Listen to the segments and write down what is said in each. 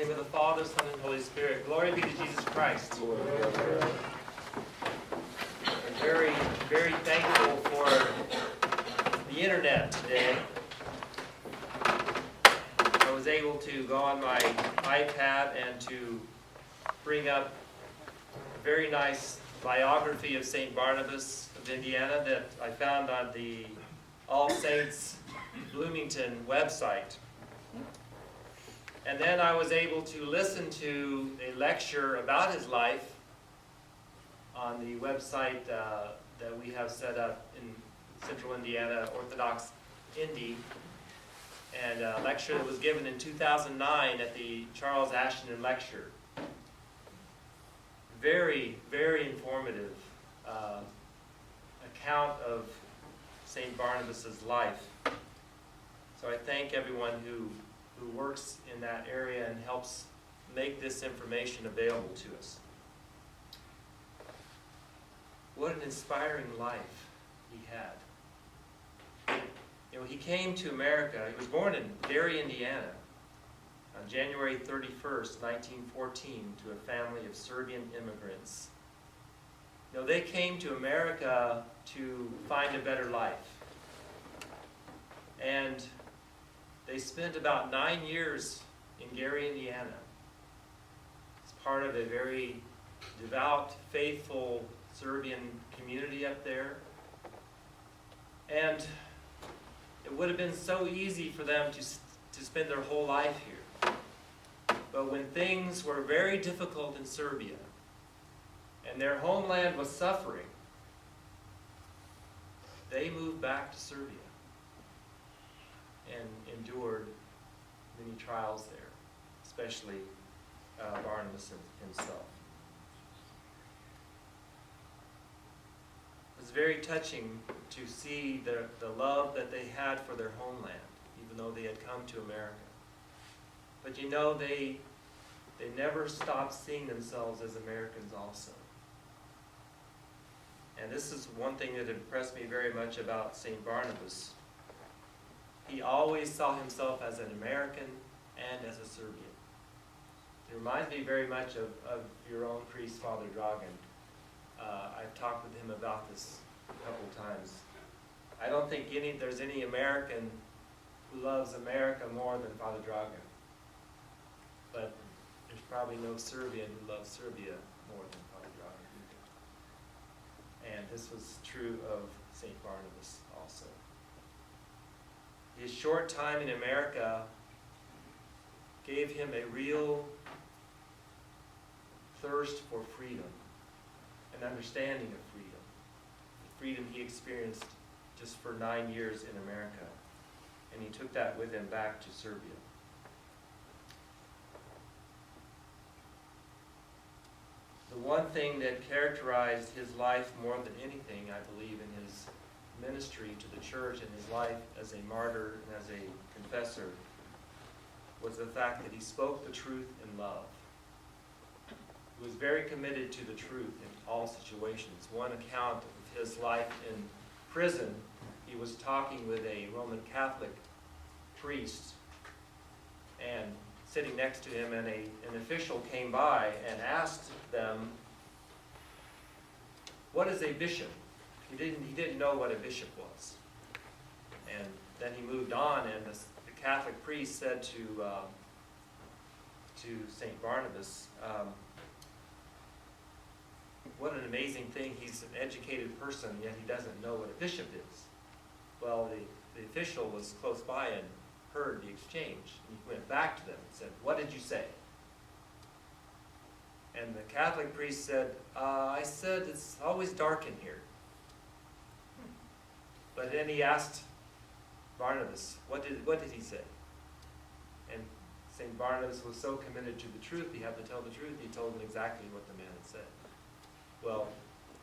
name of the Father, Son, and Holy Spirit. Glory be to Jesus Christ. I'm very, very thankful for the internet today. I was able to go on my iPad and to bring up a very nice biography of St. Barnabas of Indiana that I found on the All Saints Bloomington website. And then I was able to listen to a lecture about his life on the website that we have set up in Central Indiana, Orthodoxindy, and a lecture that was given in 2009 at the Charles Ashton Lecture. Very, very informative account of St. Barnabas' life. So I thank everyone who works in that area and helps make this information available to us. What an inspiring life he had. You know, he came to America. He was born in Gary, Indiana, on January 31st, 1914, to a family of Serbian immigrants. You know, they came to America to find a better life. And they spent about 9 years in Gary, Indiana, as part of a very devout, faithful Serbian community up there. And it would have been so easy for them to spend their whole life here. But when things were very difficult in Serbia, and their homeland was suffering, they moved back to Serbia and endured many trials there, especially Barnabas himself. It was very touching to see the love that they had for their homeland, even though they had come to America. But you know, they never stopped seeing themselves as Americans also. And this is one thing that impressed me very much about St. Barnabas. He always saw himself as an American and as a Serbian. It reminds me very much of your own priest, Father Dragan. I've talked with him about this a couple times. I don't think there's any American who loves America more than Father Dragan. But there's probably no Serbian who loves Serbia more than Father Dragan either. And this was true of St. Barnabas also. His short time in America gave him a real thirst for freedom, an understanding of freedom. The freedom he experienced just for 9 years in America. And he took that with him back to Serbia. The one thing that characterized his life more than anything, I believe, in his ministry to the church and his life as a martyr and as a confessor, was the fact that he spoke the truth in love. He was very committed to the truth in all situations. One account of his life in prison, he was talking with a Roman Catholic priest, and sitting next to him, and an official came by and asked them, "What is a bishop?" He didn't know what a bishop was. And then he moved on, and the Catholic priest said to St. Barnabas, "What an amazing thing. He's an educated person, yet he doesn't know what a bishop is." Well, the official was close by and heard the exchange. And he went back to them and said, "What did you say?" And the Catholic priest said, "I said it's always dark in here." But then he asked Barnabas, what did he say? And St. Barnabas was so committed to the truth, he had to tell the truth. He told him exactly what the man had said. Well,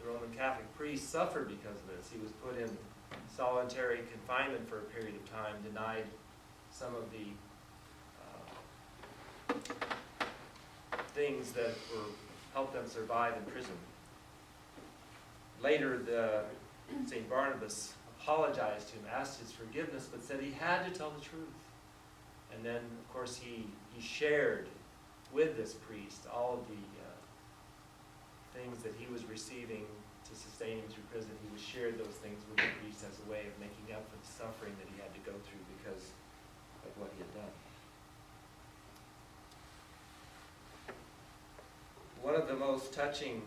the Roman Catholic priest suffered because of this. He was put in solitary confinement for a period of time, denied some of the things that helped them survive in prison. Later, St. Barnabas apologized to him, asked his forgiveness, but said he had to tell the truth. And then, of course, he shared with this priest, all of the things that he was receiving to sustain him through prison, he would share those things with the priest as a way of making up for the suffering that he had to go through because of what he had done. One of the most touching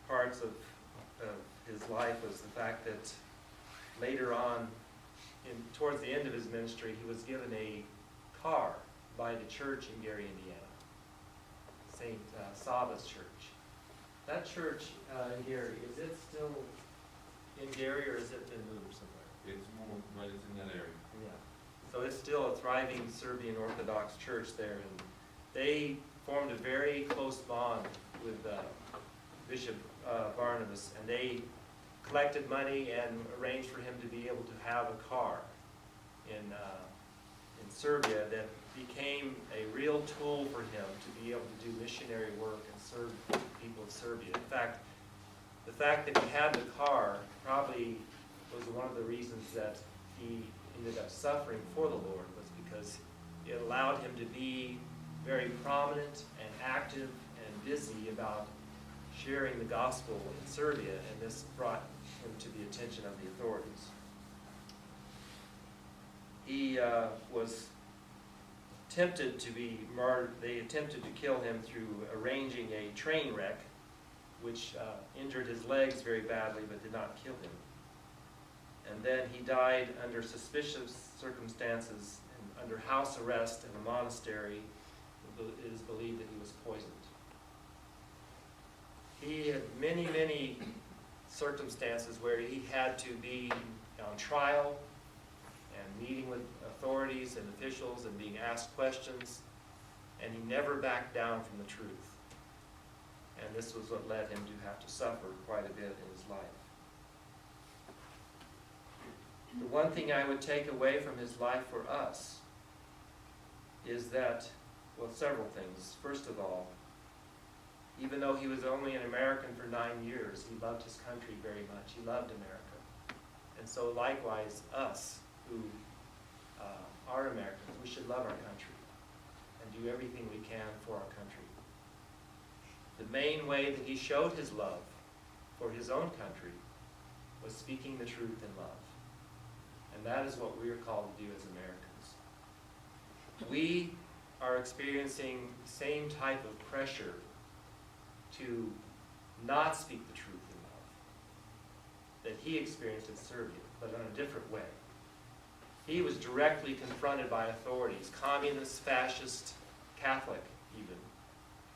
parts of his life was the fact that later on, towards the end of his ministry, he was given a car by the church in Gary, Indiana, St. Saba's Church. That church in Gary, is it still in Gary or has it been moved somewhere? It's moved, but it's in that area. Yeah. So it's still a thriving Serbian Orthodox church there, and they formed a very close bond with Bishop Barnabas, and they collected money and arranged for him to be able to have a car in Serbia that became a real tool for him to be able to do missionary work and serve the people of Serbia. In fact, the fact that he had the car probably was one of the reasons that he ended up suffering for the Lord, was because it allowed him to be very prominent and active and busy about sharing the gospel in Serbia, and this brought him to the attention of the authorities. He was tempted to be martyred. They attempted to kill him through arranging a train wreck, which injured his legs very badly but did not kill him. And then he died under suspicious circumstances and under house arrest in a monastery. It is believed that he was poisoned. He had many, many circumstances where he had to be on trial and meeting with authorities and officials and being asked questions, and he never backed down from the truth. And this was what led him to have to suffer quite a bit in his life. The one thing I would take away from his life for us is that, well, several things. First of all, even though he was only an American for 9 years, he loved his country very much. He loved America. And so likewise, us who are Americans, we should love our country and do everything we can for our country. The main way that he showed his love for his own country was speaking the truth in love. And that is what we are called to do as Americans. We are experiencing the same type of pressure to not speak the truth in love that he experienced in Serbia, but in a different way. He was directly confronted by authorities, communist, fascist, Catholic even,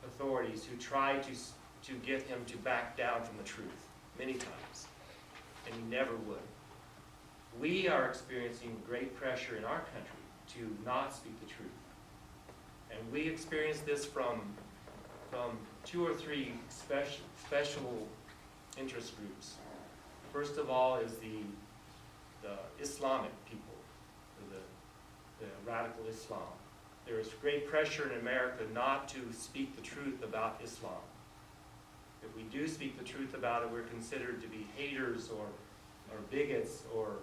authorities who tried to get him to back down from the truth many times, and he never would. We are experiencing great pressure in our country to not speak the truth. And we experience this from 2 or 3 special interest groups. First of all is the Islamic people, the radical Islam. There is great pressure in America not to speak the truth about Islam. If we do speak the truth about it, we're considered to be haters or bigots or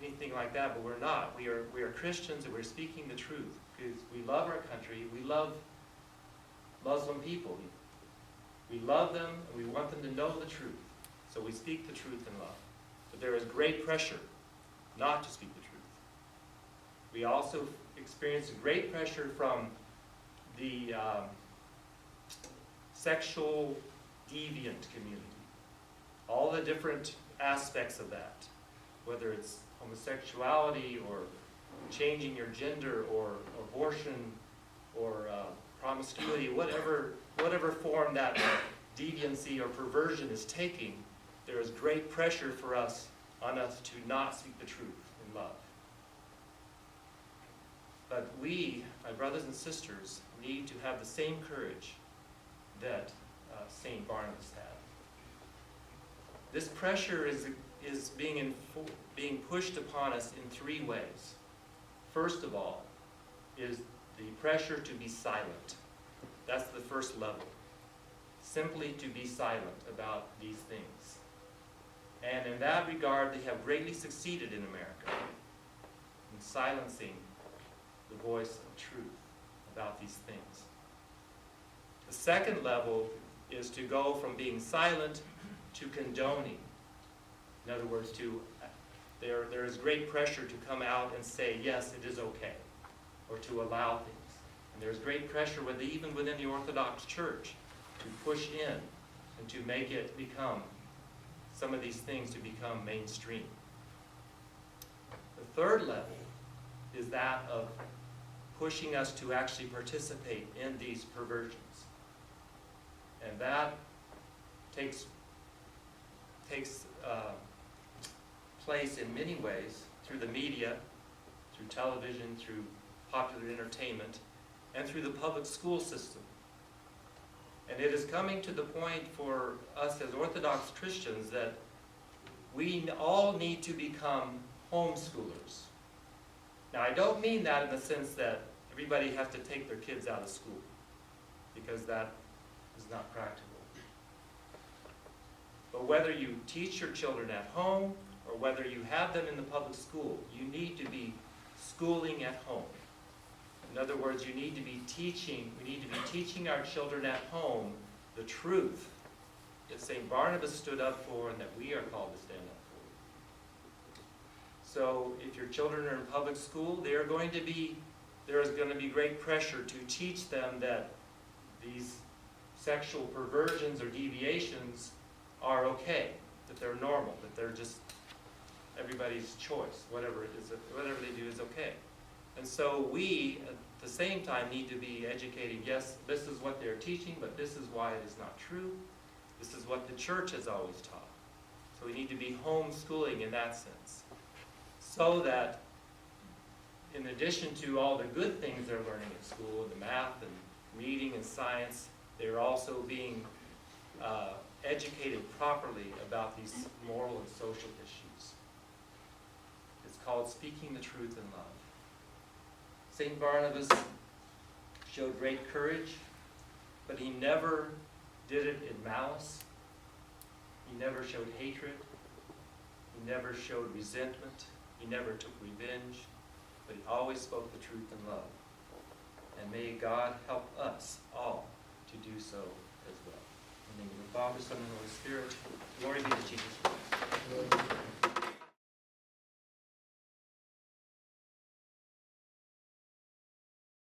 anything like that, but we're not. We are Christians, and we're speaking the truth because we love our country. We love Muslim people. We love them, and we want them to know the truth. So we speak the truth in love. But there is great pressure not to speak the truth. We also experience great pressure from the sexual deviant community. All the different aspects of that, whether it's homosexuality or changing your gender or abortion or promiscuity, whatever form that deviancy or perversion is taking, there is great pressure on us to not speak the truth in love. But we, my brothers and sisters, need to have the same courage that St. Barnabas had. This pressure is being pushed upon us in 3 ways. First of all is the pressure to be silent. That's the first level. Simply to be silent about these things. And in that regard, they have greatly succeeded in America in silencing the voice of truth about these things. The second level is to go from being silent to condoning. In other words, there is great pressure to come out and say, yes, it is okay, or to allow things. And there's great pressure even within the Orthodox Church to push in and to make it become, some of these things to become mainstream. The third level is that of pushing us to actually participate in these perversions. And that takes place in many ways, through the media, through television, through popular entertainment, and through the public school system. And it is coming to the point for us as Orthodox Christians that we all need to become homeschoolers. Now, I don't mean that in the sense that everybody has to take their kids out of school, because that is not practical. But whether you teach your children at home or whether you have them in the public school, you need to be schooling at home. In other words, we need to be teaching our children at home the truth that St. Barnabas stood up for and that we are called to stand up for. So if your children are in public school, there is going to be great pressure to teach them that these sexual perversions or deviations are okay, that they're normal, that they're just everybody's choice, whatever they do is okay. And so we, at the same time, need to be educating, yes, this is what they're teaching, but this is why it is not true. This is what the church has always taught. So we need to be homeschooling in that sense. So that, in addition to all the good things they're learning at school, the math and reading and science, they're also being educated properly about these moral and social issues. It's called speaking the truth in love. St. Barnabas showed great courage, but he never did it in malice. He never showed hatred. He never showed resentment. He never took revenge, but he always spoke the truth in love. And may God help us all to do so as well. In the name of the Father, Son, and Holy Spirit, glory be to Jesus Christ.